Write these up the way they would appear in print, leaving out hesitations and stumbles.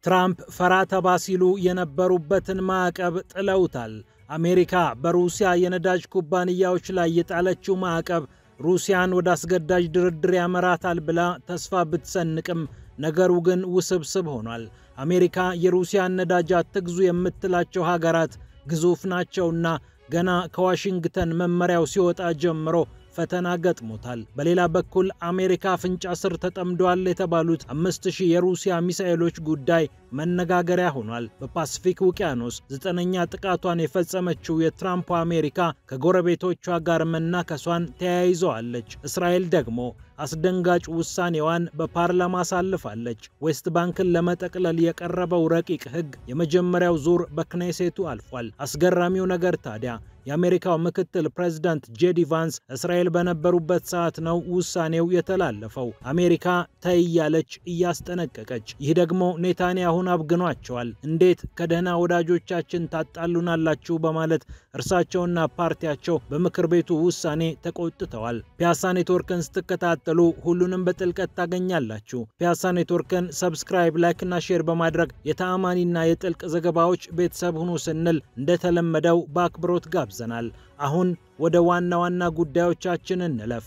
ትራምፕ ፈራተባ ሲሉ የነበሩበትን ማዕቀብ ጥለውታል። አሜሪካ በሩሲያ የነዳጅ ኩባንያዎች ላይ የጣለችው ማዕቀብ ሩሲያን ወደ አስገዳጅ ድርድር ያመራታል ብላ ተስፋ ብትሰንቅም ነገሩ ግን ውስብስብ ሆኗል። አሜሪካ የሩሲያን ነዳጅ አትግዙ የምትላቸው ሀገራት ግዙፍ ናቸውና ገና ከዋሽንግተን መመሪያው ሲወጣ ጀምሮ ፈተና ገጥሞታል። በሌላ በኩል አሜሪካ አፍንጫ ስር ተጠምደዋል የተባሉት 5000 የሩሲያ ሚሳኤሎች ጉዳይ መነጋገሪያ ሆኗል። በፓሲፊክ ውቅያኖስ 9ኛ ጥቃቷን የፈጸመችው የትራምፕ አሜሪካ ከጎረቤቶቿ ጋር መናከሷን ተያይዘዋለች። እስራኤል ደግሞ አስደንጋጭ ውሳኔዋን በፓርላማ አሳልፋለች። ዌስት ባንክን ለመጠቅለል የቀረበው ረቂቅ ሕግ የመጀመሪያው ዙር በክኔሴቱ አልፏል። አስገራሚው ነገር ታዲያ የአሜሪካው ምክትል ፕሬዝዳንት ጄዲ ቫንስ እስራኤል በነበሩበት ሰዓት ነው ውሳኔው የተላለፈው። አሜሪካ ተይ ያለች እያስጠነቀቀች፣ ይህ ደግሞ ኔታንያሁን አብግኗቸዋል። እንዴት ከደህና ወዳጆቻችን ታጣሉናላችሁ በማለት እርሳቸውና ፓርቲያቸው በምክር ቤቱ ውሳኔ ተቆጥተዋል። ፒያሳ ኔትወርክን ስትከታተሉ ሁሉንም በጥልቀት ታገኛላችሁ። ፒያሳ ኔትወርክን ሰብስክራይብ፣ ላይክ እና ሼር በማድረግ የተአማኒና የጥልቅ ዘገባዎች ቤተሰብ ሁኑ ስንል እንደተለመደው በአክብሮት ጋብዘናል። አሁን ወደ ዋና ዋና ጉዳዮቻችን እንለፍ።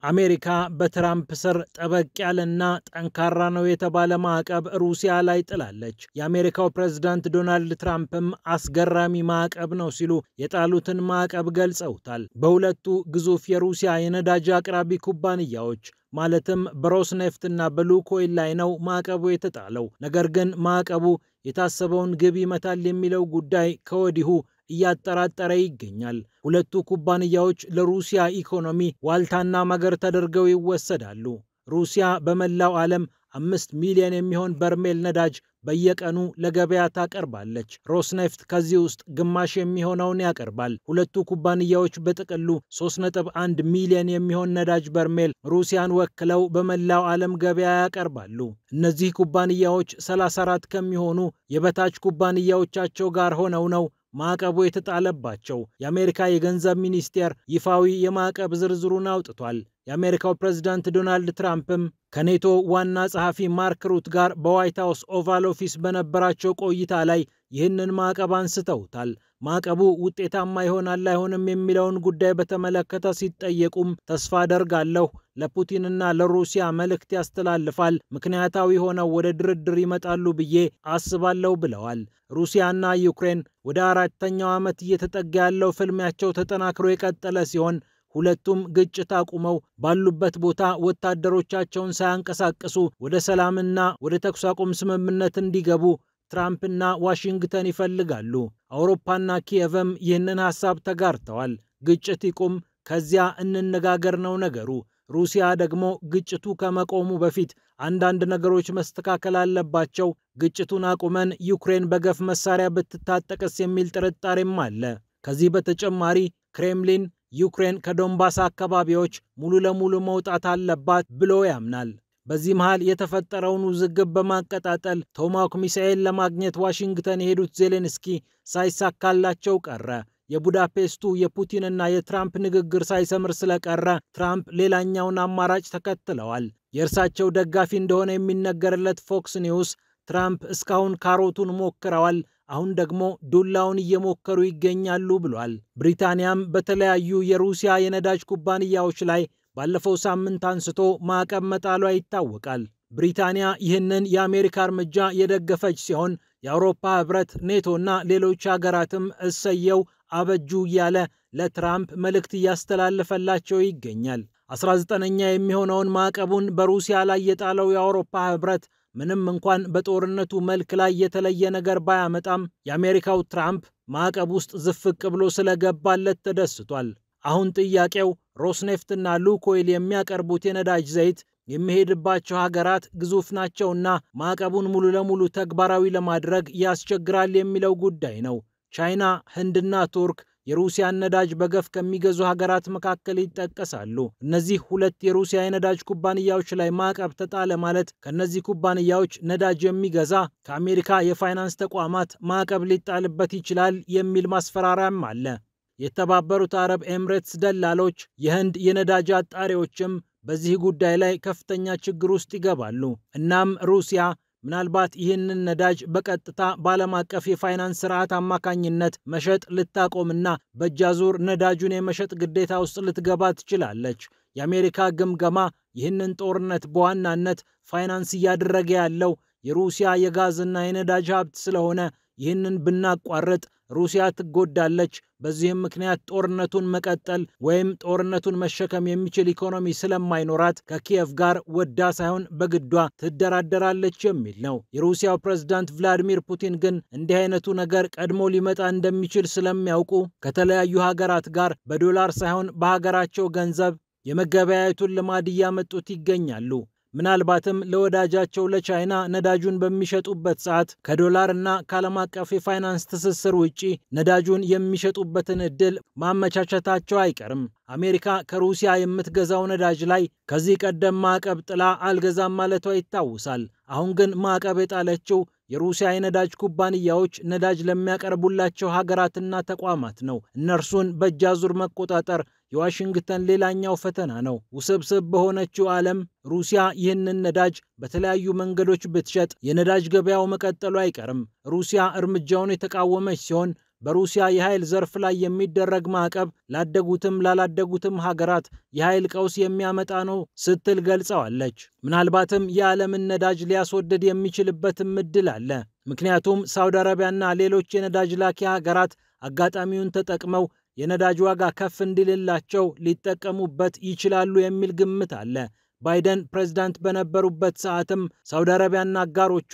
አሜሪካ በትራምፕ ስር ጠበቅ ያለና ጠንካራ ነው የተባለ ማዕቀብ ሩሲያ ላይ ጥላለች። የአሜሪካው ፕሬዝዳንት ዶናልድ ትራምፕም አስገራሚ ማዕቀብ ነው ሲሉ የጣሉትን ማዕቀብ ገልጸውታል። በሁለቱ ግዙፍ የሩሲያ የነዳጅ አቅራቢ ኩባንያዎች ማለትም በሮስኔፍት እና በሉኮይል ላይ ነው ማዕቀቡ የተጣለው። ነገር ግን ማዕቀቡ የታሰበውን ግብ ይመታል የሚለው ጉዳይ ከወዲሁ እያጠራጠረ ይገኛል። ሁለቱ ኩባንያዎች ለሩሲያ ኢኮኖሚ ዋልታና ማገር ተደርገው ይወሰዳሉ። ሩሲያ በመላው ዓለም 5 ሚሊዮን የሚሆን በርሜል ነዳጅ በየቀኑ ለገበያ ታቀርባለች። ሮስኔፍት ከዚህ ውስጥ ግማሽ የሚሆነውን ያቀርባል። ሁለቱ ኩባንያዎች በጥቅሉ 3.1 ሚሊዮን የሚሆን ነዳጅ በርሜል ሩሲያን ወክለው በመላው ዓለም ገበያ ያቀርባሉ። እነዚህ ኩባንያዎች 34 ከሚሆኑ የበታች ኩባንያዎቻቸው ጋር ሆነው ነው ማዕቀቡ የተጣለባቸው። የአሜሪካ የገንዘብ ሚኒስቴር ይፋዊ የማዕቀብ ዝርዝሩን አውጥቷል። የአሜሪካው ፕሬዝዳንት ዶናልድ ትራምፕም ከኔቶ ዋና ጸሐፊ ማርክ ሩት ጋር በዋይት ሃውስ ኦቫል ኦፊስ በነበራቸው ቆይታ ላይ ይህንን ማዕቀብ አንስተውታል። ማዕቀቡ ውጤታማ ይሆናል አይሆንም የሚለውን ጉዳይ በተመለከተ ሲጠየቁም ተስፋ አደርጋለሁ ለፑቲንና ለሩሲያ መልእክት ያስተላልፋል፣ ምክንያታዊ ሆነው ወደ ድርድር ይመጣሉ ብዬ አስባለሁ ብለዋል። ሩሲያና ዩክሬን ወደ 4ኛው ዓመት እየተጠጋ ያለው ፍልሚያቸው ተጠናክሮ የቀጠለ ሲሆን ሁለቱም ግጭት አቁመው ባሉበት ቦታ ወታደሮቻቸውን ሳያንቀሳቅሱ ወደ ሰላምና ወደ ተኩስ አቁም ስምምነት እንዲገቡ ትራምፕና ዋሽንግተን ይፈልጋሉ። አውሮፓና ኪየቭም ይህንን ሐሳብ ተጋርተዋል። ግጭት ይቁም፣ ከዚያ እንነጋገር ነው ነገሩ። ሩሲያ ደግሞ ግጭቱ ከመቆሙ በፊት አንዳንድ ነገሮች መስተካከል አለባቸው፣ ግጭቱን አቁመን ዩክሬን በገፍ መሳሪያ ብትታጠቅስ የሚል ጥርጣሬም አለ። ከዚህ በተጨማሪ ክሬምሊን ዩክሬን ከዶንባስ አካባቢዎች ሙሉ ለሙሉ መውጣት አለባት ብሎ ያምናል። በዚህ መሃል የተፈጠረውን ውዝግብ በማቀጣጠል ቶማሃውክ ሚሳኤል ለማግኘት ዋሽንግተን የሄዱት ዜሌንስኪ ሳይሳካላቸው ቀረ። የቡዳፔስቱ የፑቲንና የትራምፕ ንግግር ሳይሰምር ስለቀረ ትራምፕ ሌላኛውን አማራጭ ተከትለዋል። የእርሳቸው ደጋፊ እንደሆነ የሚነገርለት ፎክስ ኒውስ ትራምፕ እስካሁን ካሮቱን ሞክረዋል፣ አሁን ደግሞ ዱላውን እየሞከሩ ይገኛሉ ብሏል። ብሪታንያም በተለያዩ የሩሲያ የነዳጅ ኩባንያዎች ላይ ባለፈው ሳምንት አንስቶ ማዕቀብ መጣሏ ይታወቃል። ብሪታንያ ይህንን የአሜሪካ እርምጃ የደገፈች ሲሆን የአውሮፓ ህብረት፣ ኔቶና ሌሎች ሀገራትም እሰየው አበጁ እያለ ለትራምፕ መልእክት እያስተላለፈላቸው ይገኛል። 19ኛ የሚሆነውን ማዕቀቡን በሩሲያ ላይ የጣለው የአውሮፓ ህብረት ምንም እንኳን በጦርነቱ መልክ ላይ የተለየ ነገር ባያመጣም የአሜሪካው ትራምፕ ማዕቀብ ውስጥ ዝፍቅ ብሎ ስለገባለት ተደስቷል። አሁን ጥያቄው ሮስኔፍትና ሉኮይል የሚያቀርቡት የነዳጅ ዘይት የሚሄድባቸው ሀገራት ግዙፍ ናቸውና ማዕቀቡን ሙሉ ለሙሉ ተግባራዊ ለማድረግ ያስቸግራል የሚለው ጉዳይ ነው። ቻይና፣ ህንድና ቱርክ የሩሲያን ነዳጅ በገፍ ከሚገዙ ሀገራት መካከል ይጠቀሳሉ። እነዚህ ሁለት የሩሲያ የነዳጅ ኩባንያዎች ላይ ማዕቀብ ተጣለ ማለት ከነዚህ ኩባንያዎች ነዳጅ የሚገዛ ከአሜሪካ የፋይናንስ ተቋማት ማዕቀብ ሊጣልበት ይችላል የሚል ማስፈራሪያም አለ። የተባበሩት አረብ ኤምሬትስ ደላሎች፣ የህንድ የነዳጅ አጣሪዎችም በዚህ ጉዳይ ላይ ከፍተኛ ችግር ውስጥ ይገባሉ። እናም ሩሲያ ምናልባት ይህንን ነዳጅ በቀጥታ በዓለም አቀፍ የፋይናንስ ስርዓት አማካኝነት መሸጥ ልታቆምና በእጃዙር ነዳጁን የመሸጥ ግዴታ ውስጥ ልትገባ ትችላለች። የአሜሪካ ግምገማ ይህንን ጦርነት በዋናነት ፋይናንስ እያደረገ ያለው የሩሲያ የጋዝና የነዳጅ ሀብት ስለሆነ ይህንን ብናቋርጥ ሩሲያ ትጎዳለች። በዚህም ምክንያት ጦርነቱን መቀጠል ወይም ጦርነቱን መሸከም የሚችል ኢኮኖሚ ስለማይኖራት ከኪየቭ ጋር ወዳ ሳይሆን በግዷ ትደራደራለች የሚል ነው። የሩሲያው ፕሬዝዳንት ቭላዲሚር ፑቲን ግን እንዲህ አይነቱ ነገር ቀድሞ ሊመጣ እንደሚችል ስለሚያውቁ ከተለያዩ ሀገራት ጋር በዶላር ሳይሆን በሀገራቸው ገንዘብ የመገበያየቱን ልማድ እያመጡት ይገኛሉ። ምናልባትም ለወዳጃቸው ለቻይና ነዳጁን በሚሸጡበት ሰዓት ከዶላር እና ከዓለም አቀፍ የፋይናንስ ትስስር ውጪ ነዳጁን የሚሸጡበትን እድል ማመቻቸታቸው አይቀርም። አሜሪካ ከሩሲያ የምትገዛው ነዳጅ ላይ ከዚህ ቀደም ማዕቀብ ጥላ አልገዛም ማለቷ ይታወሳል። አሁን ግን ማዕቀብ የጣለችው የሩሲያ የነዳጅ ኩባንያዎች ነዳጅ ለሚያቀርቡላቸው ሀገራትና ተቋማት ነው። እነርሱን በእጃዙር መቆጣጠር የዋሽንግተን ሌላኛው ፈተና ነው። ውስብስብ በሆነችው ዓለም ሩሲያ ይህንን ነዳጅ በተለያዩ መንገዶች ብትሸጥ የነዳጅ ገበያው መቀጠሉ አይቀርም። ሩሲያ እርምጃውን የተቃወመች ሲሆን በሩሲያ የኃይል ዘርፍ ላይ የሚደረግ ማዕቀብ ላደጉትም ላላደጉትም ሀገራት የኃይል ቀውስ የሚያመጣ ነው ስትል ገልጸዋለች። ምናልባትም የዓለምን ነዳጅ ሊያስወድድ የሚችልበትም እድል አለ። ምክንያቱም ሳውዲ አረቢያና ሌሎች የነዳጅ ላኪ ሀገራት አጋጣሚውን ተጠቅመው የነዳጅ ዋጋ ከፍ እንዲልላቸው ሊጠቀሙበት ይችላሉ የሚል ግምት አለ። ባይደን ፕሬዝዳንት በነበሩበት ሰዓትም ሳውዲ አረቢያና አጋሮቿ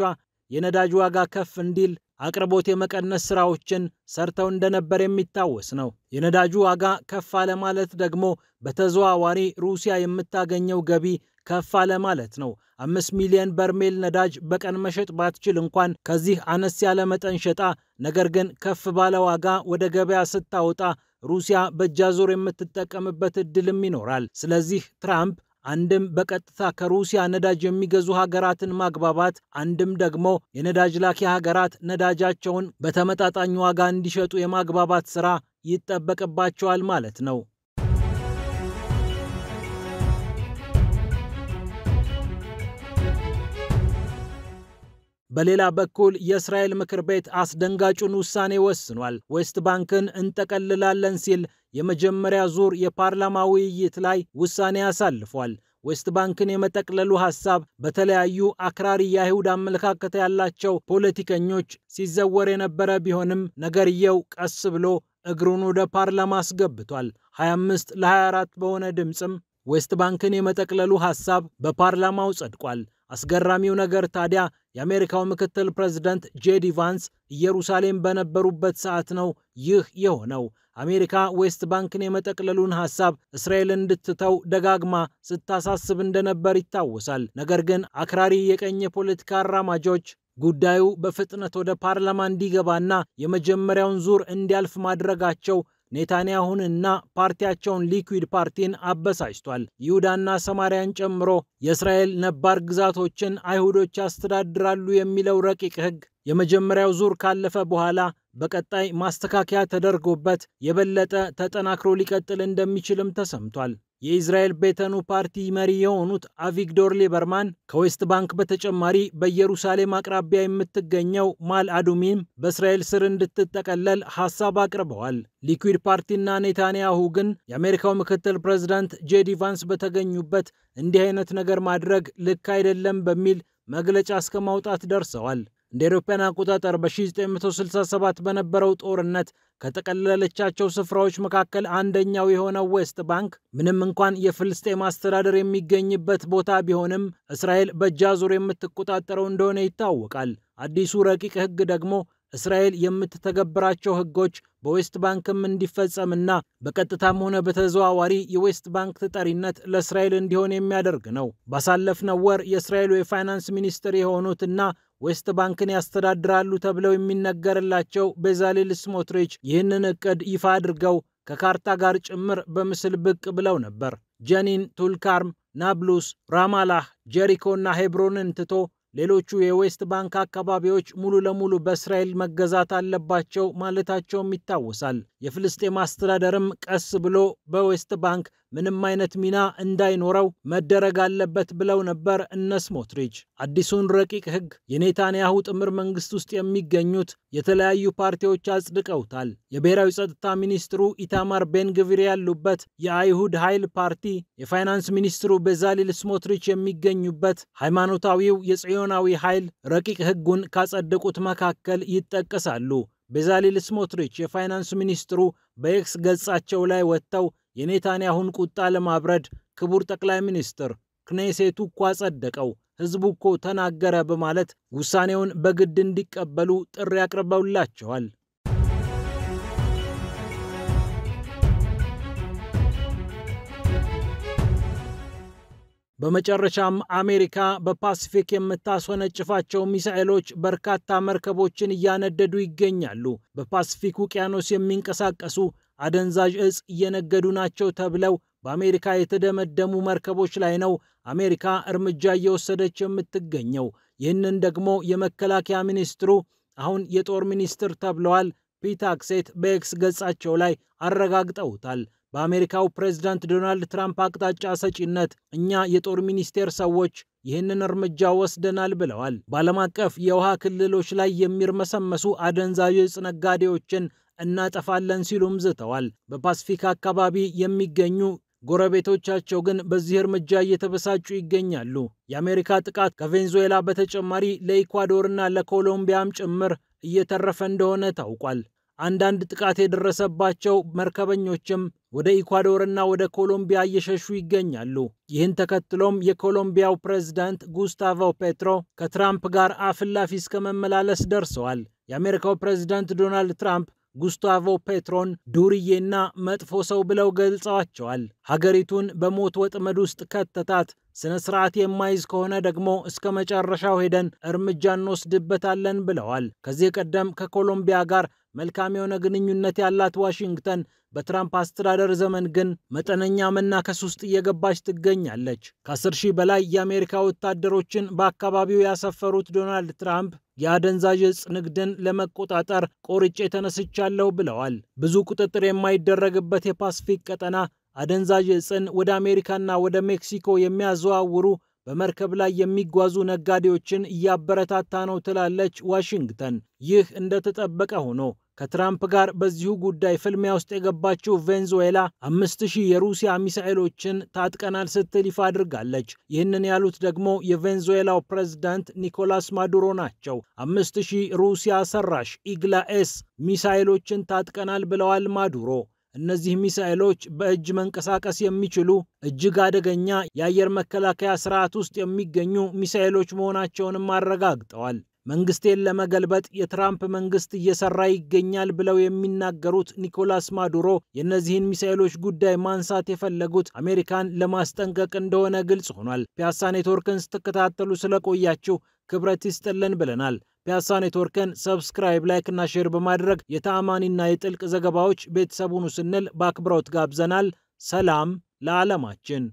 የነዳጅ ዋጋ ከፍ እንዲል አቅርቦት የመቀነስ ስራዎችን ሰርተው እንደነበር የሚታወስ ነው። የነዳጁ ዋጋ ከፍ አለ ማለት ደግሞ በተዘዋዋሪ ሩሲያ የምታገኘው ገቢ ከፍ አለ ማለት ነው። 5 ሚሊዮን በርሜል ነዳጅ በቀን መሸጥ ባትችል እንኳን ከዚህ አነስ ያለ መጠን ሸጣ ነገር ግን ከፍ ባለ ዋጋ ወደ ገበያ ስታወጣ ሩሲያ በእጃዙር የምትጠቀምበት እድልም ይኖራል። ስለዚህ ትራምፕ አንድም በቀጥታ ከሩሲያ ነዳጅ የሚገዙ ሀገራትን ማግባባት፣ አንድም ደግሞ የነዳጅ ላኪ ሀገራት ነዳጃቸውን በተመጣጣኝ ዋጋ እንዲሸጡ የማግባባት ስራ ይጠበቅባቸዋል ማለት ነው። በሌላ በኩል የእስራኤል ምክር ቤት አስደንጋጩን ውሳኔ ወስኗል። ዌስት ባንክን እንጠቀልላለን ሲል የመጀመሪያ ዙር የፓርላማ ውይይት ላይ ውሳኔ አሳልፏል። ዌስት ባንክን የመጠቅለሉ ሐሳብ በተለያዩ አክራሪ የአይሁድ አመለካከት ያላቸው ፖለቲከኞች ሲዘወር የነበረ ቢሆንም ነገርየው ቀስ ብሎ እግሩን ወደ ፓርላማ አስገብቷል። 25 ለ24 በሆነ ድምጽም ዌስት ባንክን የመጠቅለሉ ሐሳብ በፓርላማው ጸድቋል። አስገራሚው ነገር ታዲያ የአሜሪካው ምክትል ፕሬዝዳንት ጄዲ ቫንስ ኢየሩሳሌም በነበሩበት ሰዓት ነው ይህ የሆነው። አሜሪካ ዌስት ባንክን የመጠቅለሉን ሐሳብ እስራኤል እንድትተው ደጋግማ ስታሳስብ እንደነበር ይታወሳል። ነገር ግን አክራሪ የቀኝ የፖለቲካ አራማጆች ጉዳዩ በፍጥነት ወደ ፓርላማ እንዲገባና የመጀመሪያውን ዙር እንዲያልፍ ማድረጋቸው ኔታንያሁንና ፓርቲያቸውን ሊኩዊድ ፓርቲን አበሳጭቷል። ይሁዳና ሰማሪያን ጨምሮ የእስራኤል ነባር ግዛቶችን አይሁዶች ያስተዳድራሉ የሚለው ረቂቅ ሕግ የመጀመሪያው ዙር ካለፈ በኋላ በቀጣይ ማስተካከያ ተደርጎበት የበለጠ ተጠናክሮ ሊቀጥል እንደሚችልም ተሰምቷል። የእስራኤል ቤተኑ ፓርቲ መሪ የሆኑት አቪግዶር ሊበርማን ከዌስት ባንክ በተጨማሪ በኢየሩሳሌም አቅራቢያ የምትገኘው ማል አዱሚም በእስራኤል ስር እንድትጠቀለል ሐሳብ አቅርበዋል። ሊኩዊድ ፓርቲና ኔታንያሁ ግን የአሜሪካው ምክትል ፕሬዝዳንት ጄዲ ቫንስ በተገኙበት እንዲህ አይነት ነገር ማድረግ ልክ አይደለም በሚል መግለጫ እስከ ማውጣት ደርሰዋል። እንደ አውሮፓውያን አቆጣጠር በ1967 በነበረው ጦርነት ከተቀለለቻቸው ስፍራዎች መካከል አንደኛው የሆነው ዌስት ባንክ ምንም እንኳን የፍልስጤም አስተዳደር የሚገኝበት ቦታ ቢሆንም እስራኤል በእጃዙር የምትቆጣጠረው እንደሆነ ይታወቃል። አዲሱ ረቂቅ ሕግ ደግሞ እስራኤል የምትተገብራቸው ሕጎች በዌስት ባንክም እንዲፈጸምና በቀጥታም ሆነ በተዘዋዋሪ የዌስት ባንክ ተጠሪነት ለእስራኤል እንዲሆን የሚያደርግ ነው። ባሳለፍነው ወር የእስራኤሉ የፋይናንስ ሚኒስትር የሆኑትና ዌስት ባንክን ያስተዳድራሉ ተብለው የሚነገርላቸው ቤዛሌል ስሞትሪች ይህንን እቅድ ይፋ አድርገው ከካርታ ጋር ጭምር በምስል ብቅ ብለው ነበር። ጀኒን፣ ቱልካርም፣ ናብሉስ፣ ራማላህ፣ ጀሪኮና ሄብሮንን ትቶ ሌሎቹ የዌስት ባንክ አካባቢዎች ሙሉ ለሙሉ በእስራኤል መገዛት አለባቸው ማለታቸውም ይታወሳል። የፍልስጤም አስተዳደርም ቀስ ብሎ በዌስት ባንክ ምንም አይነት ሚና እንዳይኖረው መደረግ አለበት ብለው ነበር እነ ስሞትሪች። አዲሱን ረቂቅ ህግ የኔታንያሁ ጥምር መንግስት ውስጥ የሚገኙት የተለያዩ ፓርቲዎች አጽድቀውታል። የብሔራዊ ጸጥታ ሚኒስትሩ ኢታማር ቤንግቪር ያሉበት የአይሁድ ኃይል ፓርቲ፣ የፋይናንስ ሚኒስትሩ ቤዛሊል ስሞትሪች የሚገኙበት ሃይማኖታዊው የጽዮናዊ ኃይል ረቂቅ ህጉን ካጸደቁት መካከል ይጠቀሳሉ። ቤዛሊል ስሞትሪች የፋይናንስ ሚኒስትሩ በኤክስ ገጻቸው ላይ ወጥተው የኔታንያሁን ቁጣ ለማብረድ ክቡር ጠቅላይ ሚኒስትር ክኔሴቱ እኮ አጸደቀው፣ ህዝቡ እኮ ተናገረ በማለት ውሳኔውን በግድ እንዲቀበሉ ጥሪ አቅርበውላቸዋል። በመጨረሻም አሜሪካ በፓሲፊክ የምታስወነጭፋቸው ሚሳኤሎች በርካታ መርከቦችን እያነደዱ ይገኛሉ። በፓሲፊክ ውቅያኖስ የሚንቀሳቀሱ አደንዛዥ እጽ እየነገዱ ናቸው ተብለው በአሜሪካ የተደመደሙ መርከቦች ላይ ነው አሜሪካ እርምጃ እየወሰደች የምትገኘው። ይህንን ደግሞ የመከላከያ ሚኒስትሩ አሁን የጦር ሚኒስትር ተብለዋል ፒት ሄግሴት በኤክስ ገጻቸው ላይ አረጋግጠውታል። በአሜሪካው ፕሬዝዳንት ዶናልድ ትራምፕ አቅጣጫ ሰጪነት እኛ የጦር ሚኒስቴር ሰዎች ይህንን እርምጃ ወስደናል ብለዋል። በዓለም አቀፍ የውሃ ክልሎች ላይ የሚርመሰመሱ አደንዛዥ እጽ ነጋዴዎችን እናጠፋለን ሲሉም ዝተዋል። በፓሲፊክ አካባቢ የሚገኙ ጎረቤቶቻቸው ግን በዚህ እርምጃ እየተበሳጩ ይገኛሉ። የአሜሪካ ጥቃት ከቬንዙዌላ በተጨማሪ ለኢኳዶርና ለኮሎምቢያም ጭምር እየተረፈ እንደሆነ ታውቋል። አንዳንድ ጥቃት የደረሰባቸው መርከበኞችም ወደ ኢኳዶርና ወደ ኮሎምቢያ እየሸሹ ይገኛሉ። ይህን ተከትሎም የኮሎምቢያው ፕሬዝዳንት ጉስታቮ ፔትሮ ከትራምፕ ጋር አፍላፊ እስከ መመላለስ ደርሰዋል። የአሜሪካው ፕሬዝዳንት ዶናልድ ትራምፕ ጉስታቮ ፔትሮን ዱርዬና መጥፎ ሰው ብለው ገልጸዋቸዋል። ሀገሪቱን በሞት ወጥመድ ውስጥ ከተታት፣ ስነ ስርዓት የማይዝ ከሆነ ደግሞ እስከ መጨረሻው ሄደን እርምጃ እንወስድበታለን ብለዋል። ከዚህ ቀደም ከኮሎምቢያ ጋር መልካም የሆነ ግንኙነት ያላት ዋሽንግተን በትራምፕ አስተዳደር ዘመን ግን መጠነኛ መናከስ ውስጥ እየገባች ትገኛለች። ከ10,000 በላይ የአሜሪካ ወታደሮችን በአካባቢው ያሰፈሩት ዶናልድ ትራምፕ የአደንዛዥ እጽ ንግድን ለመቆጣጠር ቆርጬ ተነስቻለሁ ብለዋል። ብዙ ቁጥጥር የማይደረግበት የፓሲፊክ ቀጠና አደንዛዥ እጽን ወደ አሜሪካና ወደ ሜክሲኮ የሚያዘዋውሩ በመርከብ ላይ የሚጓዙ ነጋዴዎችን እያበረታታ ነው ትላለች ዋሽንግተን። ይህ እንደተጠበቀ ሆኖ ከትራምፕ ጋር በዚሁ ጉዳይ ፍልሚያ ውስጥ የገባችው ቬንዙዌላ 5000 የሩሲያ ሚሳኤሎችን ታጥቀናል ስትል ይፋ አድርጋለች። ይህንን ያሉት ደግሞ የቬንዙዌላው ፕሬዝዳንት ኒኮላስ ማዱሮ ናቸው። 5000 ሩሲያ ሰራሽ ኢግላ-ኤስ ሚሳኤሎችን ታጥቀናል ብለዋል ማዱሮ። እነዚህ ሚሳኤሎች በእጅ መንቀሳቀስ የሚችሉ እጅግ አደገኛ የአየር መከላከያ ስርዓት ውስጥ የሚገኙ ሚሳኤሎች መሆናቸውንም አረጋግጠዋል። መንግስቴን ለመገልበጥ የትራምፕ መንግስት እየሰራ ይገኛል ብለው የሚናገሩት ኒኮላስ ማዱሮ የእነዚህን ሚሳኤሎች ጉዳይ ማንሳት የፈለጉት አሜሪካን ለማስጠንቀቅ እንደሆነ ግልጽ ሆኗል። ፒያሳ ኔትወርክን ስትከታተሉ ስለቆያችሁ ክብረት ይስጥልን ብለናል። ፒያሳ ኔትወርክን ሰብስክራይብ፣ ላይክ እና ሼር በማድረግ የተአማኒና የጥልቅ ዘገባዎች ቤተሰቡን ስንል በአክብሮት ጋብዘናል። ሰላም ለዓለማችን።